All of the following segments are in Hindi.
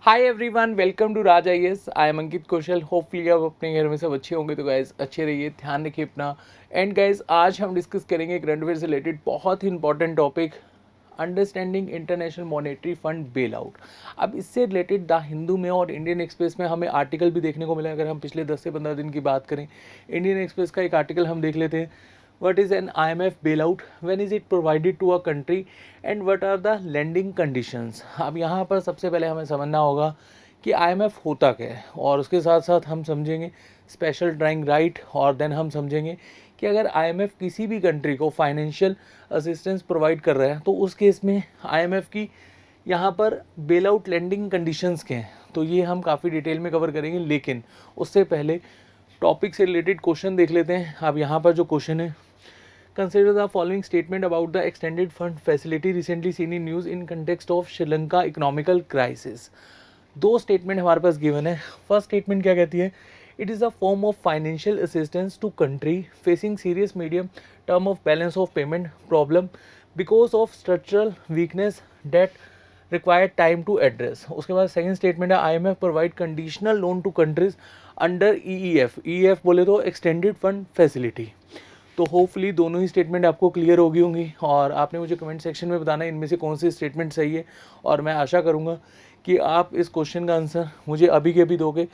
Hi everyone, welcome to Raj IAS. I am Ankit Kaushal. Hopefully आप अपने घर में सब अच्छे होंगे। तो गाइज अच्छे रहिए, ध्यान रखिए अपना। एंड गाइज आज हम डिस्कस करेंगे करंट अफेयर से रिलेटेड बहुत ही important topic, understanding international monetary fund bail out. अब इससे रिलेटेड द हिंदू में और इंडियन एक्सप्रेस में हमें आर्टिकल भी देखने को मिला। अगर हम पिछले 10 से 15 दिन की बात करें, इंडियन एक्सप्रेस का एक आर्टिकल हम देख लेते हैं। What is an IMF bailout? When is it provided to a country? And what are the lending conditions? अब यहाँ पर सबसे पहले हमें समझना होगा कि IMF होता क्या है, और उसके साथ साथ हम समझेंगे स्पेशल ड्राइंग राइट, और देन हम समझेंगे कि अगर IMF किसी भी कंट्री को फाइनेंशियल असिस्टेंस प्रोवाइड कर रहा है तो उस केस में IMF की यहाँ पर बेल आउट लेंडिंग कंडीशंस के हैं। तो ये हम काफ़ी डिटेल में कवर करेंगे, लेकिन उससे पहले टॉपिक से रिलेटेड क्वेश्चन देख लेते हैं। अब यहाँ पर जो क्वेश्चन है, consider the following statement about the extended fund facility recently seen in news in context of Sri Lanka economical crisis. दो स्टेटमेंट हमारे पास गिवन है। फर्स्ट स्टेटमेंट क्या कहती है? It is a form of financial assistance to country facing serious medium term of balance of payment problem because of structural weakness debt required time to address. उसके बाद सेकंड स्टेटमेंट है, IMF provide conditional loan to countries under EEF बोले तो एक्सटेंडेड फंड फैसिलिटी। तो होपफुली दोनों ही स्टेटमेंट आपको क्लियर होगी होंगी, और आपने मुझे कमेंट सेक्शन में बताना है इनमें से कौन सी स्टेटमेंट सही है। और मैं आशा करूँगा कि आप इस क्वेश्चन का आंसर मुझे अभी के अभी दोगे,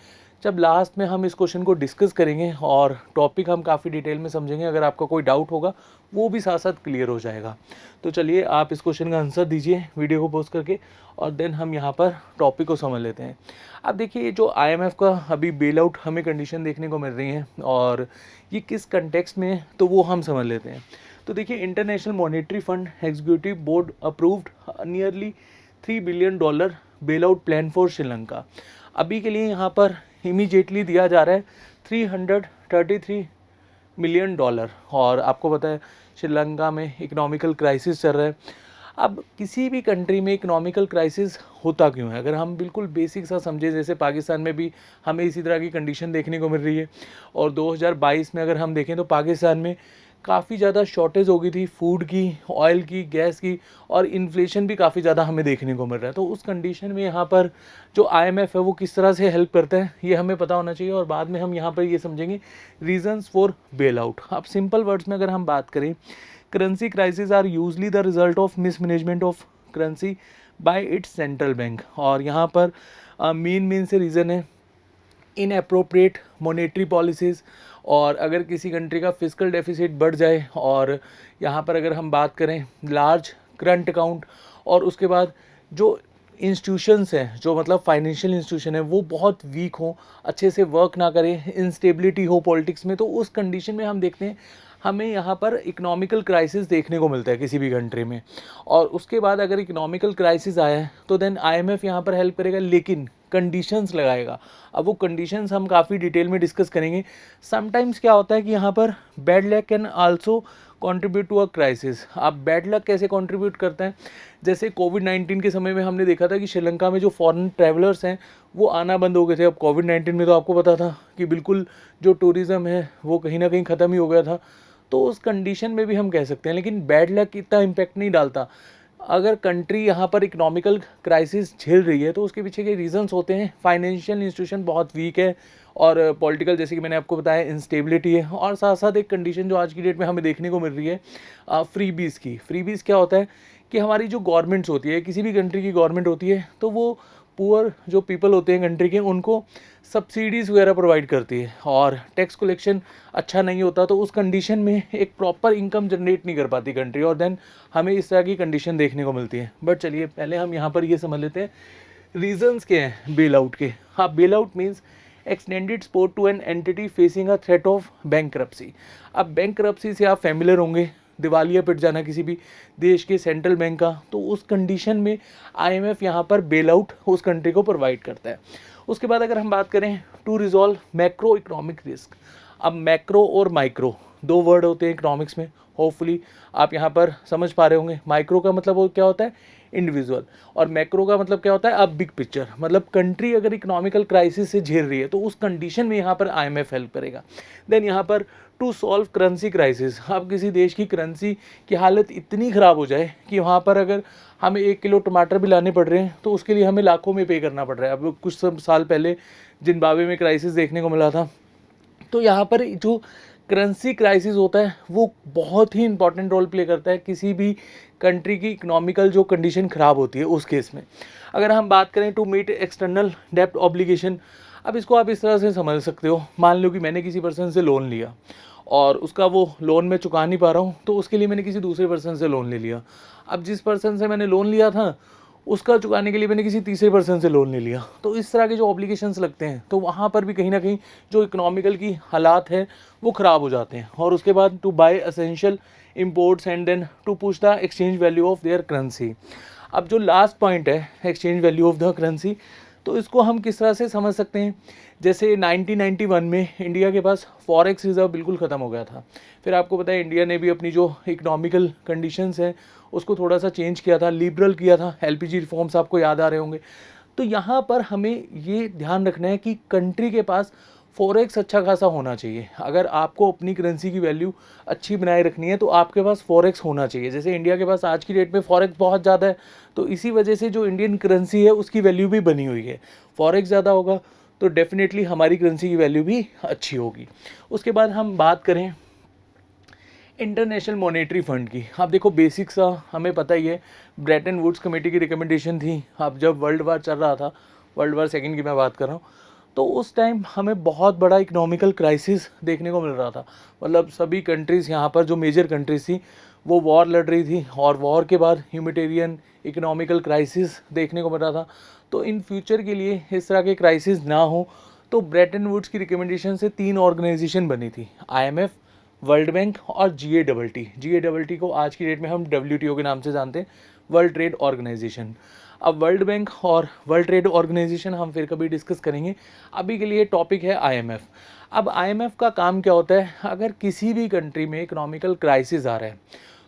जब लास्ट में हम इस क्वेश्चन को डिस्कस करेंगे और टॉपिक हम काफ़ी डिटेल में समझेंगे। अगर आपका कोई डाउट होगा वो भी साथ साथ क्लियर हो जाएगा। तो चलिए आप इस क्वेश्चन का आंसर दीजिए वीडियो को पॉज करके, और देन हम यहाँ पर टॉपिक को समझ लेते हैं। अब देखिए, ये जो IMF का अभी बेल आउट हमें कंडीशन देखने को मिल रही है, और ये किस कंटेक्स्ट में है तो वो हम समझ लेते हैं। तो देखिए, international monetary fund executive board approved nearly $3 billion bail out plan for Sri Lanka. अभी के लिए यहाँ पर इमीडिएटली दिया जा रहा है $333 मिलियन। और आपको पता है श्रीलंका में इकोनॉमिकल क्राइसिस चल रहा है। अब किसी भी कंट्री में इकोनॉमिकल क्राइसिस होता क्यों है? अगर हम बिल्कुल बेसिक सा समझे, जैसे पाकिस्तान में भी हमें इसी तरह की कंडीशन देखने को मिल रही है, और 2022 में अगर हम देखें तो पाकिस्तान में काफ़ी ज़्यादा शॉर्टेज हो गई थी फूड की, ऑयल की, गैस की, और इन्फ्लेशन भी काफ़ी ज़्यादा हमें देखने को मिल रहा है। तो उस कंडीशन में यहाँ पर जो IMF है वो किस तरह से हेल्प करता है ये हमें पता होना चाहिए, और बाद में हम यहाँ पर ये समझेंगे रीजंस फॉर बेल आउट। अब सिंपल वर्ड्स में अगर हम बात करें, currency crisis are usually the result of mismanagement of currency by its central bank. और यहाँ पर मेन से रीज़न है इनअप्रोप्रिएट मॉनेटरी पॉलिसीज़, और अगर किसी कंट्री का फिजिकल डेफिसिट बढ़ जाए, और यहाँ पर अगर हम बात करें लार्ज करंट अकाउंट, और उसके बाद जो इंस्टीट्यूशंस हैं, जो मतलब फाइनेंशियल इंस्टीट्यूशन है, वो बहुत वीक हो, अच्छे से वर्क ना करें, इंस्टेबिलिटी हो पॉलिटिक्स में, तो उस कंडीशन में हम देखते हैं हमें यहाँ पर इकोनॉमिकल क्राइसिस देखने को मिलता है किसी भी कंट्री में। और उसके बाद अगर इकोनॉमिकल क्राइसिस आया है तो देन IMF यहाँ पर हेल्प करेगा, लेकिन कंडीशंस लगाएगा। अब वो कंडीशंस हम काफ़ी डिटेल में डिस्कस करेंगे। समटाइम्स क्या होता है कि यहाँ पर bad luck can also contribute to a crisis. अब बैड लक कैसे कंट्रीब्यूट करता है? जैसे कोविड-19 के समय में हमने देखा था कि श्रीलंका में जो फॉरेन ट्रैवलर्स हैं वो आना बंद हो गए थे। अब कोविड-19 में तो आपको पता था कि बिल्कुल जो टूरिज़्म है वो कहीं ना कहीं ख़त्म ही हो गया था। तो उस कंडीशन में भी हम कह सकते हैं, लेकिन बैड लक इतना इम्पैक्ट नहीं डालता। अगर कंट्री यहाँ पर इकोनॉमिकल क्राइसिस झेल रही है तो उसके पीछे के रीजंस होते हैं, फाइनेंशियल इंस्टीट्यूशन बहुत वीक है, और पॉलिटिकल, जैसे कि मैंने आपको बताया, इंस्टेबिलिटी है, और साथ साथ एक कंडीशन जो आज की डेट में हमें देखने को मिल रही है फ्रीबीज़ की। फ्रीबीज़ क्या होता है कि हमारी जो गवर्नमेंट्स होती है, किसी भी कंट्री की गवर्नमेंट होती है, तो वो पुअर जो पीपल होते हैं कंट्री के, उनको सब्सिडीज़ वगैरह प्रोवाइड करती है, और टैक्स कलेक्शन अच्छा नहीं होता, तो उस कंडीशन में एक प्रॉपर इनकम जनरेट नहीं कर पाती कंट्री, और देन हमें इस तरह की कंडीशन देखने को मिलती है। बट चलिए पहले हम यहाँ पर ये समझ लेते हैं रीजंस क्या हैं बेल आउट के। हाँ, bail out means extended support to an entity facing a threat of bankruptcy. अब बैंकरप्सी से आप फैमिलियर होंगे, दिवालिया पिट जाना किसी भी देश के सेंट्रल बैंक का, तो उस कंडीशन में IMF यहाँ पर बेल आउट उस कंट्री को प्रोवाइड करता है। उसके बाद अगर हम बात करें to resolve macro economic risk. अब मैक्रो और माइक्रो दो वर्ड होते हैं इकोनॉमिक्स में, होपफुली आप यहाँ पर समझ पा रहे होंगे। माइक्रो का मतलब वो क्या होता है, इंडिविजुअल, और मैक्रो का मतलब क्या होता है, अब बिग पिक्चर, मतलब कंट्री अगर इकोनॉमिकल क्राइसिस से झेल रही है तो उस कंडीशन में यहाँ पर IMF हेल्प करेगा। देन यहाँ पर टू सॉल्व करेंसी क्राइसिस, अब किसी देश की करेंसी की हालत इतनी ख़राब हो जाए कि वहाँ पर अगर हमें 1 किलो टमाटर भी लाने पड़ रहे हैं तो उसके लिए हमें लाखों में पे करना पड़ रहा है। अब कुछ साल पहले जिम्बाब्वे में क्राइसिस देखने को मिला था। तो यहाँ पर जो करेंसी क्राइसिस होता है वो बहुत ही इंपॉर्टेंट रोल प्ले करता है किसी भी कंट्री की इकोनॉमिकल जो कंडीशन ख़राब होती है उस केस में। अगर हम बात करें टू मीट एक्सटर्नल डेप्ट ऑब्लिगेशन, अब इसको आप इस तरह से समझ सकते हो, मान लो कि मैंने किसी पर्सन से लोन लिया और उसका वो लोन मैं चुका नहीं पा रहा हूँ, तो उसके लिए मैंने किसी दूसरे पर्सन से लोन ले लिया। अब जिस पर्सन से मैंने लोन लिया था उसका चुकाने के लिए मैंने किसी तीसरे पर्सन से लोन ले लिया। तो इस तरह के जो ऑब्लिगेशंस लगते हैं तो वहाँ पर भी कहीं ना कहीं जो इकोनॉमिकल की हालात है वो ख़राब हो जाते हैं। और उसके बाद to buy essential imports and then to push the exchange value of their currency. अब जो लास्ट पॉइंट है exchange value of the currency, तो इसको हम किस तरह से समझ सकते हैं, जैसे 1991 में इंडिया के पास फॉरेक्स रिजर्व बिल्कुल ख़त्म हो गया था। फिर आपको पता है इंडिया ने भी अपनी जो इकोनॉमिकल कंडीशंस हैं उसको थोड़ा सा चेंज किया था, लिबरल किया था, LPG रिफॉर्म्स आपको याद आ रहे होंगे। तो यहाँ पर हमें ये ध्यान रखना है कि कंट्री के पास फॉरेक्स अच्छा खासा होना चाहिए। अगर आपको अपनी करेंसी की वैल्यू अच्छी बनाए रखनी है तो आपके पास फॉरेक्स होना चाहिए। जैसे इंडिया के पास आज की डेट में फॉरेक्स बहुत ज़्यादा है, तो इसी वजह से जो इंडियन करेंसी है उसकी वैल्यू भी बनी हुई है। फॉरेक्स ज़्यादा होगा तो डेफिनेटली हमारी करेंसी की वैल्यू भी अच्छी होगी। उसके बाद हम बात करें इंटरनेशनल मॉनेटरी फंड की। आप देखो बेसिक्स हमें पता ही है, ब्रेटन वुड्स कमेटी की रिकमेंडेशन थी। अब जब वर्ल्ड वार चल रहा था, वर्ल्ड वार सेकेंड की मैं बात कर रहा हूँ, तो उस टाइम हमें बहुत बड़ा इकोनॉमिकल क्राइसिस देखने को मिल रहा था। मतलब सभी कंट्रीज़ यहाँ पर जो मेजर कंट्रीज थी वो वॉर लड़ रही थी और वॉर के बाद ह्यूमैनिटेरियन इकोनॉमिकल क्राइसिस देखने को मिल रहा था। तो इन फ्यूचर के लिए इस तरह के क्राइसिस ना हो तो ब्रेटन वुड्स की रिकमेंडेशन से 3 ऑर्गेनाइजेशन बनी थी, IMF, वर्ल्ड बैंक और GATT को आज की डेट में हम WTO के नाम से जानते हैं, वर्ल्ड ट्रेड ऑर्गेनाइजेशन। अब वर्ल्ड बैंक और वर्ल्ड ट्रेड ऑर्गेनाइजेशन हम फिर कभी डिस्कस करेंगे, अभी के लिए टॉपिक है IMF। अब IMF का काम क्या होता है, अगर किसी भी कंट्री में इकोनॉमिकल क्राइसिस आ रहा है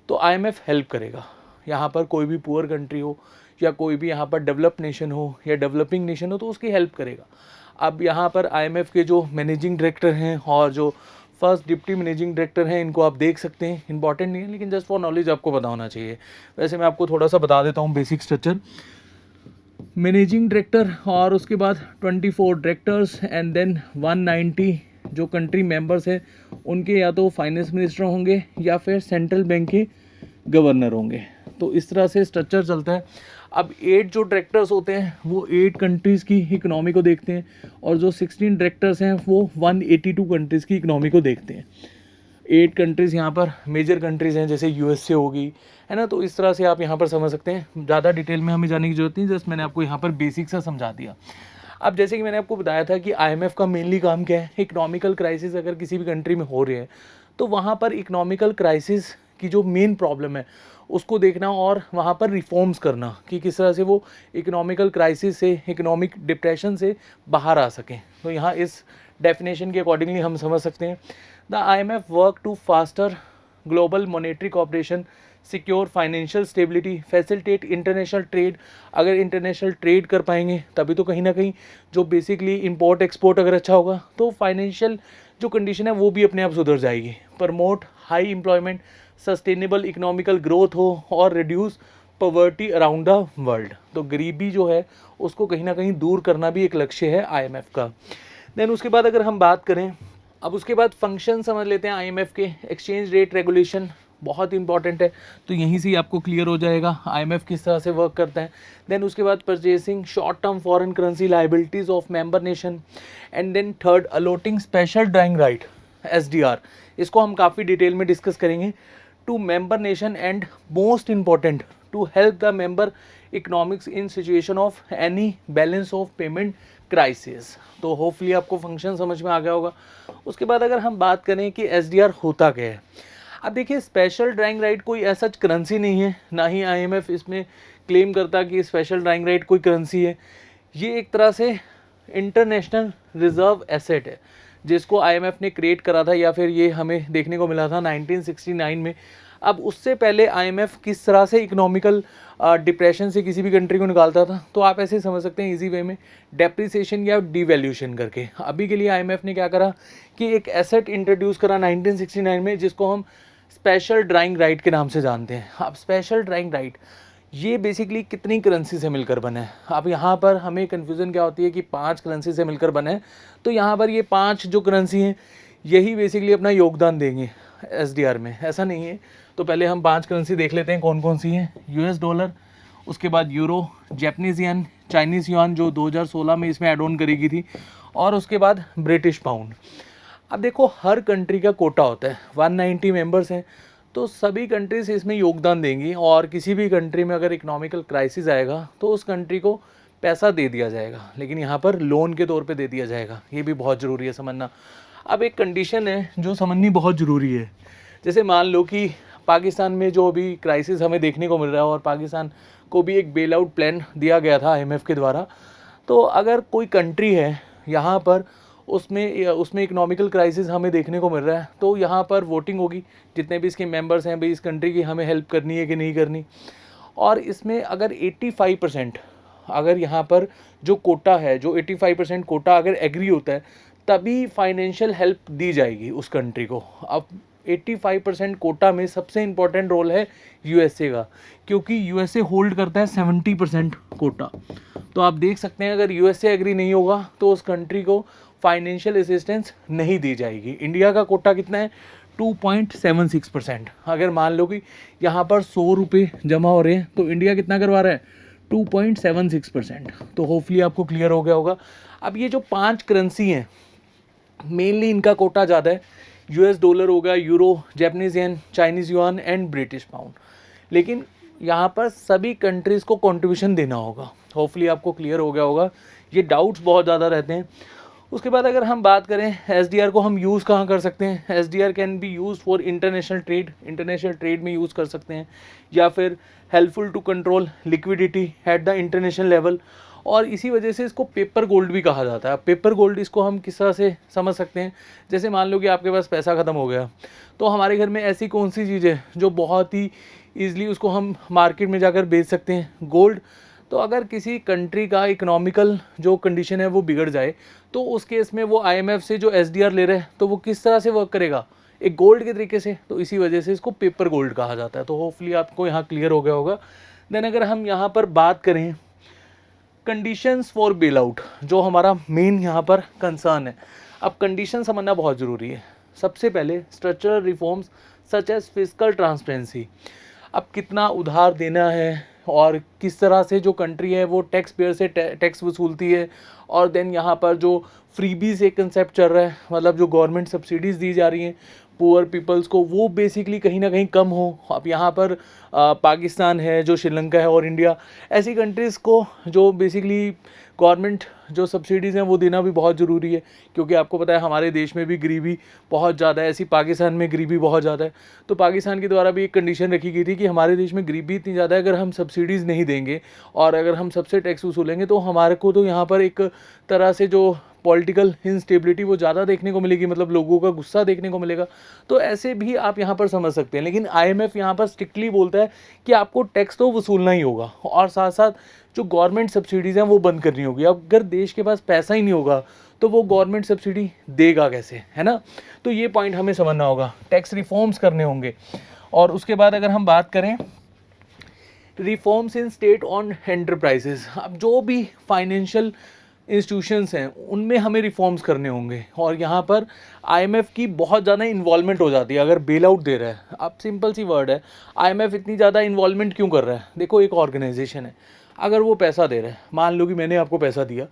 तो IMF हेल्प करेगा। यहाँ पर कोई भी पुअर कंट्री हो या कोई भी यहाँ पर डेवलप नेशन हो या डेवलपिंग नेशन हो तो उसकी हेल्प करेगा। अब यहाँ पर IMF के जो मैनेजिंग डायरेक्टर हैं और जो फर्स्ट डिप्टी मैनेजिंग डायरेक्टर हैं इनको आप देख सकते हैं, इंपॉर्टेंट नहीं है लेकिन जस्ट फॉर नॉलेज आपको पता होना चाहिए। वैसे मैं आपको थोड़ा सा बता देता हूँ बेसिक स्ट्रक्चर। मैनेजिंग डायरेक्टर और उसके बाद 24 डायरेक्टर्स एंड देन 190 जो कंट्री मेंबर्स हैं उनके या तो फाइनेंस मिनिस्टर होंगे या फिर सेंट्रल बैंक के गवर्नर होंगे। तो इस तरह से स्ट्रक्चर चलता है। अब 8 जो डायरेक्टर्स होते हैं वो 8 कंट्रीज़ की इकनॉमी को देखते हैं और जो 16 डायरेक्टर्स हैं वो 182 कंट्रीज़ की इकनॉमी को देखते हैं। 8 कंट्रीज़ यहाँ पर मेजर कंट्रीज़ हैं, जैसे USA होगी, है ना। तो इस तरह से आप यहाँ पर समझ सकते हैं, ज़्यादा डिटेल में हमें जाने की जरूरत नहीं, जस्ट मैंने आपको यहाँ पर बेसिक सा समझा दिया। अब जैसे कि मैंने आपको बताया था कि IMF का मेनली काम क्या है, इकोनॉमिकल क्राइसिस अगर किसी भी कंट्री में हो रही है तो वहाँ पर इकोनॉमिकल क्राइसिस की जो मेन प्रॉब्लम है उसको देखना और वहाँ पर रिफॉर्म्स करना कि किस तरह से वो इकोनॉमिकल क्राइसिस से, इकोनॉमिक डिप्रेशन से बाहर आ सकें। तो यहाँ इस डेफिनेशन के अकॉर्डिंगली हम समझ सकते हैं, the IMF work to foster global monetary cooperation, secure financial stability, facilitate international trade. अगर इंटरनेशनल ट्रेड कर पाएंगे तभी तो कहीं ना कहीं जो बेसिकली इंपोर्ट एक्सपोर्ट अगर अच्छा होगा तो फाइनेंशियल जो कंडीशन है वो भी अपने आप सुधर जाएगी। Promote high employment, sustainable economical growth हो और reduce poverty around the world. तो गरीबी जो है उसको कहीं ना कहीं दूर करना भी एक लक्ष्य है IMF का। देन उसके बाद अगर हम बात करें, अब उसके बाद फंक्शन समझ लेते हैं IMF के। एक्सचेंज रेट रेगुलेशन बहुत इंपॉर्टेंट है, तो यहीं से ही आपको क्लियर हो जाएगा IMF किस तरह से वर्क करता है। देन उसके बाद purchasing short term foreign currency liabilities of member nation and then third allotting special drawing right SDR। इसको हम काफ़ी डिटेल में डिस्कस करेंगे to member nation and most important to help the member economics in situation of any balance of payment crisis. तो होपफुली आपको फंक्शन समझ में आ गया होगा। उसके बाद अगर हम बात करें कि SDR होता क्या है, अब देखिए स्पेशल ड्राइंग राइट कोई ऐसा करेंसी नहीं है, ना ही IMF इसमें क्लेम करता कि स्पेशल ड्राइंग राइट कोई करेंसी है। ये एक तरह से इंटरनेशनल रिजर्व एसेट है जिसको आईएमएफ ने क्रिएट करा था, या फिर ये हमें देखने को मिला था 1969 में। अब उससे पहले आईएमएफ किस तरह से इकोनॉमिकल डिप्रेशन से किसी भी कंट्री को निकालता था, तो आप ऐसे समझ सकते हैं इजी वे में, डेप्रिसिएशन या डिवैल्यूएशन करके। अभी के लिए आईएमएफ ने क्या करा कि एक एसेट इंट्रोड्यूस करा 1969 में, जिसको हम स्पेशल ड्राइंग राइट के नाम से जानते हैं। अब स्पेशल ड्राइंग राइट ये बेसिकली कितनी करेंसी से मिलकर बना है। अब यहाँ पर हमें कन्फ्यूज़न क्या होती है कि 5 करेंसी से मिलकर बना है, तो यहाँ पर ये 5 जो करेंसी हैं यही बेसिकली अपना योगदान देंगे एसडीआर में, ऐसा नहीं है। तो पहले हम 5 करेंसी देख लेते हैं कौन कौन सी हैं। यूएस डॉलर, उसके बाद यूरो, जैपनीज़ येन, चाइनीज़ युआन जो 2016 में इसमें एड ऑन करी गई थी, और उसके बाद ब्रिटिश पाउंड। अब देखो हर कंट्री का कोटा होता है, 190 मेंबर्स हैं, तो सभी कंट्रीज इसमें योगदान देंगी, और किसी भी कंट्री में अगर इकोनॉमिकल क्राइसिस आएगा तो उस कंट्री को पैसा दे दिया जाएगा, लेकिन यहाँ पर लोन के तौर पे दे दिया जाएगा। ये भी बहुत ज़रूरी है समझना। अब एक कंडीशन है जो समझनी बहुत ज़रूरी है। जैसे मान लो कि पाकिस्तान में जो अभी क्राइसिस हमें देखने को मिल रहा है, और पाकिस्तान को भी एक बेल आउट प्लान दिया गया था आईएमएफ के द्वारा, तो अगर कोई कंट्री है यहाँ पर उसमें इकोनॉमिकल क्राइसिस हमें देखने को मिल रहा है, तो यहाँ पर वोटिंग होगी, जितने भी इसके मेंबर्स हैं भाई इस कंट्री की हमें हेल्प करनी है कि नहीं करनी। और इसमें अगर 85% अगर यहाँ पर जो कोटा है, जो 85% कोटा अगर एग्री होता है, तभी फाइनेंशियल हेल्प दी जाएगी उस कंट्री को। अब 85% कोटा में सबसे इम्पॉर्टेंट रोल है यूएसए का, क्योंकि यूएसए होल्ड करता है 70% कोटा। तो आप देख सकते हैं अगर यूएसए एग्री नहीं होगा तो उस कंट्री को फाइनेंशियल असिस्टेंस नहीं दी जाएगी। इंडिया का कोटा कितना है? 2.76%। अगर मान लो कि यहाँ पर 100 रुपये जमा हो रहे हैं तो इंडिया कितना करवा रहा है? 2.76%। तो होपफुली आपको क्लियर हो गया होगा। अब ये जो 5 करेंसी हैं मेनली इनका कोटा ज़्यादा है। यूएस डॉलर हो गया, euro, Japanese yen, Chinese yuan and British pound. लेकिन यहाँ पर सभी कंट्रीज़ को कंट्रीब्यूशन देना होगा। होपफुली आपको क्लियर हो गया होगा। ये डाउट्स बहुत ज़्यादा रहते हैं। उसके बाद अगर हम बात करें एसडीआर को हम यूज़ कहाँ कर सकते हैं? SDR can be use for international trade में यूज़ कर सकते हैं, या फिर helpful to control liquidity at the international level. और इसी वजह से इसको पेपर गोल्ड भी कहा जाता है। पेपर गोल्ड इसको हम किस तरह से समझ सकते हैं? जैसे मान लो कि आपके पास पैसा ख़त्म हो गया, तो हमारे घर में ऐसी कौन सी चीज़ है जो बहुत ही ईजिली उसको हम मार्केट में जाकर बेच सकते हैं? गोल्ड। तो अगर किसी कंट्री का इकोनॉमिकल जो कंडीशन है वो बिगड़ जाए, तो उस केस में वो आईएमएफ से जो एसडीआर ले रहे हैं तो वो किस तरह से वर्क करेगा? एक गोल्ड के तरीके से। तो इसी वजह से इसको पेपर गोल्ड कहा जाता है। तो होपफुली आपको यहाँ क्लियर हो गया होगा। देन अगर हम यहाँ पर बात करें कंडीशंस फॉर बेल आउट, जो हमारा मेन यहाँ पर कंसर्न है। अब कंडीशन समझना बहुत ज़रूरी है। सबसे पहले structural reforms such as fiscal transparency. अब कितना उधार देना है और किस तरह से जो कंट्री है वो टैक्स पेयर से टैक्स वसूलती है। और देन यहाँ पर जो फ्रीबीज एक कंसेप्ट चल रहा है, मतलब जो गवर्नमेंट सब्सिडीज़ दी जा रही हैं पुअर पीपल्स को, वो बेसिकली कहीं ना कहीं कम हो। अब यहाँ पर पाकिस्तान है, जो श्रीलंका है और इंडिया, ऐसी कंट्रीज़ को जो बेसिकली गवर्नमेंट जो सब्सिडीज़ हैं वो देना भी बहुत ज़रूरी है, क्योंकि आपको पता है हमारे देश में भी गरीबी बहुत ज़्यादा है, ऐसी पाकिस्तान में गरीबी बहुत ज़्यादा है। तो पाकिस्तान के द्वारा भी एक कंडीशन रखी गई थी कि हमारे देश में गरीबी इतनी ज़्यादा है, अगर हम सब्सिडीज़ नहीं देंगे और अगर हम सबसे टैक्स वसूलेंगे तो हमारे को तो यहाँ पर एक तरह से जो पॉलिटिकल इंस्टेबिलिटी वो ज़्यादा देखने को मिलेगी, मतलब लोगों का गुस्सा देखने को मिलेगा। तो ऐसे भी आप यहाँ पर समझ सकते हैं। लेकिन आईएमएफ यहाँ पर स्ट्रिक्टली बोलता है कि आपको टैक्स तो वसूलना ही होगा, और साथ साथ जो गवर्नमेंट सब्सिडीज़ हैं वो बंद करनी होगी। अब अगर देश के पास पैसा ही नहीं होगा तो वो गवर्नमेंट सब्सिडी देगा कैसे, है ना? तो ये पॉइंट हमें समझना होगा। टैक्स रिफॉर्म्स करने होंगे। और उसके बाद अगर हम बात करें reforms in state on enterprises, अब जो भी फाइनेंशियल इंस्टीट्यूशंस हैं उनमें हमें रिफॉर्म्स करने होंगे। और यहाँ पर आईएमएफ की बहुत ज़्यादा इन्वॉल्वमेंट हो जाती है अगर बेल आउट दे रहा है। अब सिंपल सी वर्ड है, आईएमएफ इतनी ज़्यादा इन्वॉल्वमेंट क्यों कर रहा है? देखो एक ऑर्गेनाइजेशन है, अगर वो पैसा दे रहा है, मान लो कि मैंने आपको पैसा दिया,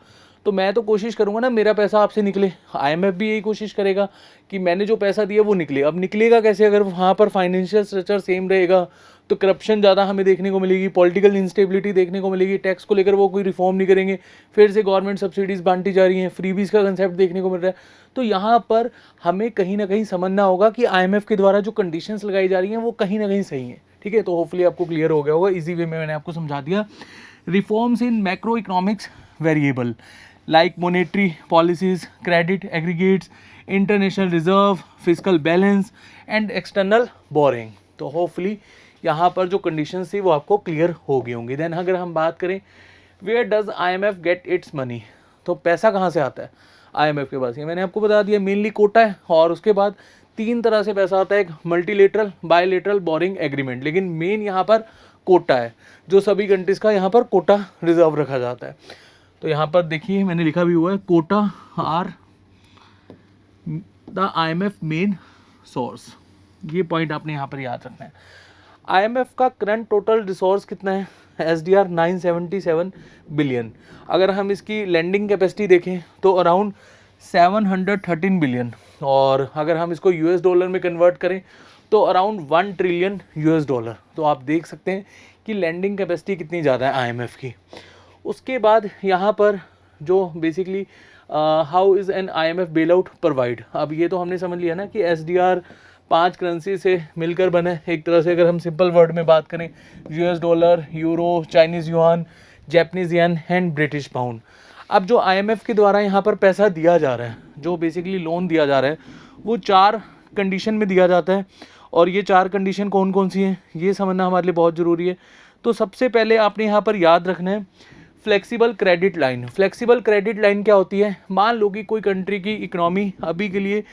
तो मैं तो कोशिश करूँगा ना मेरा पैसा आपसे निकले। आईएमएफ भी यही कोशिश करेगा कि मैंने जो पैसा दिया वो निकले। अब निकलेगा कैसे? अगर वहाँ पर फाइनेंशियल स्ट्रक्चर सेम रहेगा तो करप्शन ज़्यादा हमें देखने को मिलेगी, पॉलिटिकल इंस्टेबिलिटी देखने को मिलेगी, टैक्स को लेकर वो कोई रिफॉर्म नहीं करेंगे, फिर से गवर्नमेंट सब्सिडीज़ बांटी जा रही हैं, फ्रीबीज़ का कंसेप्ट देखने को मिल रहा है। तो यहाँ पर हमें कहीं ना कहीं समझना होगा कि आईएमएफ के द्वारा जो कंडीशंस लगाई जा रही हैं वो कहीं ना कहीं सही हैं। ठीक है, तो होपफुली आपको क्लियर हो गया होगा। इजी वे में मैंने आपको समझा दिया। Reforms in macro economics variable like monetary policies, credit aggregates, international reserve, physical balance and external boring. तो होपफुली यहाँ पर जो कंडीशन थी वो आपको क्लियर हो गई होंगी। देन अगर हम बात करें where does IMF get its money, तो पैसा कहाँ से आता है IMF के पास, ये मैंने आपको बता दिया, मेनली कोटा है। और उसके बाद 3 तरह से पैसा आता है, एक मल्टीलेटरल, बायलेटरल, बोरिंग एग्रीमेंट, लेकिन मेन यहाँ पर कोटा है, जो सभी कंट्रीज़ का यहाँ पर कोटा रिजर्व रखा जाता है। तो यहाँ पर देखिए मैंने लिखा भी हुआ है, quota are the IMF main source, ये पॉइंट आपने यहाँ पर याद रखना है। IMF का करंट टोटल रिसोर्स कितना है, SDR 977 बिलियन। अगर हम इसकी लैंडिंग कैपेसिटी देखें तो अराउंड 713 बिलियन, और अगर हम इसको US डॉलर में कन्वर्ट करें तो अराउंड 1 ट्रिलियन US डॉलर। तो आप देख सकते हैं कि लैंडिंग कैपेसिटी कितनी ज़्यादा है IMF की। उसके बाद यहाँ पर जो basically how is an IMF bail out provide, अब ये तो हमने समझ लिया ना कि SDR 5 करेंसी से मिलकर बने, एक तरह से अगर हम सिंपल वर्ड में बात करें, US dollar, euro, Chinese yuan, Japanese yen and British pound. अब जो IMF के द्वारा यहाँ पर पैसा दिया जा रहा है, जो बेसिकली लोन दिया जा रहा है, वो 4 कंडीशन में दिया जाता है। और ये 4 कंडीशन कौन कौन सी हैं ये समझना हमारे लिए बहुत ज़रूरी है। तो सबसे पहले आपने यहाँ पर याद रखना है flexible credit line. Flexible credit line क्या होती है, मान लो कि कोई कंट्री की इकोनॉमी अभी के लिए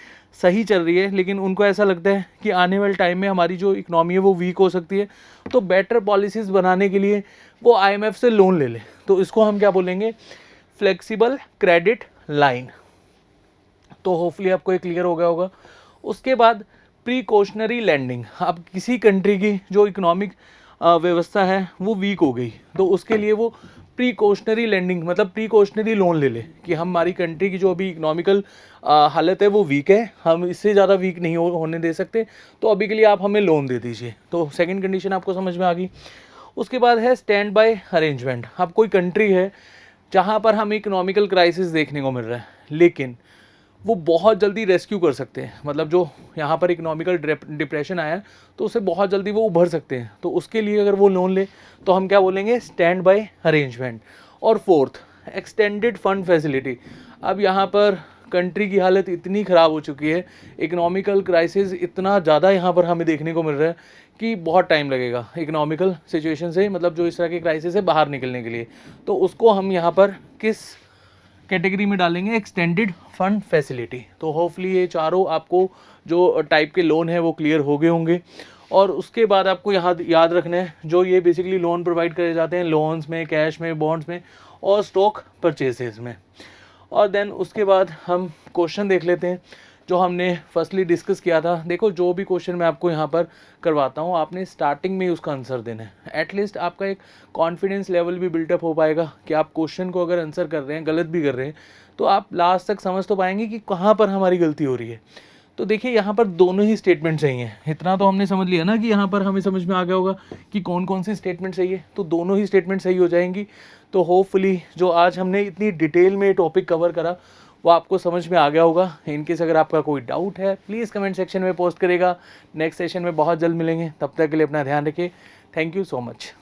सही चल रही है, लेकिन उनको ऐसा लगता है कि आने वाले टाइम में हमारी जो इकोनॉमी है वो वीक हो सकती है, तो बेटर पॉलिसीज़ बनाने के लिए वो IMF से लोन ले ले। तो इसको हम क्या बोलेंगे, फ्लेक्सिबल क्रेडिट लाइन। तो होपफुली आपको ये क्लियर हो गया होगा। उसके बाद प्रीकॉशनरी लैंडिंग, अब किसी कंट्री की जो इकोनॉमिक व्यवस्था है वो वीक हो गई, तो उसके लिए वो प्रीकॉशनरी लैंडिंग मतलब प्रीकॉशनरी लोन ले ले कि हमारी कंट्री की जो अभी इकोनॉमिकल हालत है वो वीक है, हम इससे ज़्यादा वीक नहीं होने दे सकते, तो अभी के लिए आप हमें लोन दे दीजिए। तो सेकंड कंडीशन आपको समझ में आ गई। उसके बाद है स्टैंड बाय अरेंजमेंट। अब कोई कंट्री है जहाँ पर हमें इकोनॉमिकल क्राइसिस देखने को मिल रहा है, लेकिन वो बहुत जल्दी रेस्क्यू कर सकते हैं, मतलब जो यहाँ पर इकोनॉमिकल डिप्रेशन आया है तो उससे बहुत जल्दी वो उभर सकते हैं, तो उसके लिए अगर वो लोन ले तो हम क्या बोलेंगे, स्टैंड बाय अरेंजमेंट। और फोर्थ एक्सटेंडेड फंड फैसिलिटी। अब यहाँ पर कंट्री की हालत इतनी ख़राब हो चुकी है, इकोनॉमिकल क्राइसिस इतना ज़्यादा यहाँ पर हमें देखने को मिल रहा है कि बहुत टाइम लगेगा इकोनॉमिकल सिचुएशन से, मतलब जो इस तरह के क्राइसिस से बाहर निकलने के लिए, तो उसको हम यहाँ पर किस कैटेगरी में डालेंगे, एक्सटेंडेड फंड फैसिलिटी। तो होपफुली ये चारों आपको जो टाइप के लोन है वो क्लियर हो गए होंगे। और उसके बाद आपको यहाँ याद रखना है, जो ये बेसिकली लोन प्रोवाइड करे जाते हैं लोन्स में, कैश में, बॉन्ड्स में और स्टॉक परचेसेस में। और देन उसके बाद हम क्वेश्चन देख लेते हैं जो हमने फर्स्टली डिस्कस किया था। देखो जो भी क्वेश्चन मैं आपको यहाँ पर करवाता हूँ आपने स्टार्टिंग में ही उसका आंसर देना है, एटलीस्ट आपका एक कॉन्फिडेंस लेवल भी बिल्टअप हो पाएगा कि आप क्वेश्चन को अगर आंसर कर रहे हैं, गलत भी कर रहे हैं, तो आप लास्ट तक समझ तो पाएंगे कि कहाँ पर हमारी गलती हो रही है। तो देखिए यहाँ पर दोनों ही स्टेटमेंट सही हैं, इतना तो हमने समझ लिया ना कि यहाँ पर हमें समझ में आ गया होगा कि कौन कौन सी स्टेटमेंट सही है, तो दोनों ही स्टेटमेंट सही हो जाएंगी। तो होपफुली जो आज हमने इतनी डिटेल में टॉपिक कवर करा वो आपको समझ में आ गया होगा। इनकेस अगर आपका कोई डाउट है प्लीज़ कमेंट सेक्शन में पोस्ट करेगा। नेक्स्ट सेशन में बहुत जल्द मिलेंगे, तब तक के लिए अपना ध्यान रखिए। Thank you so much.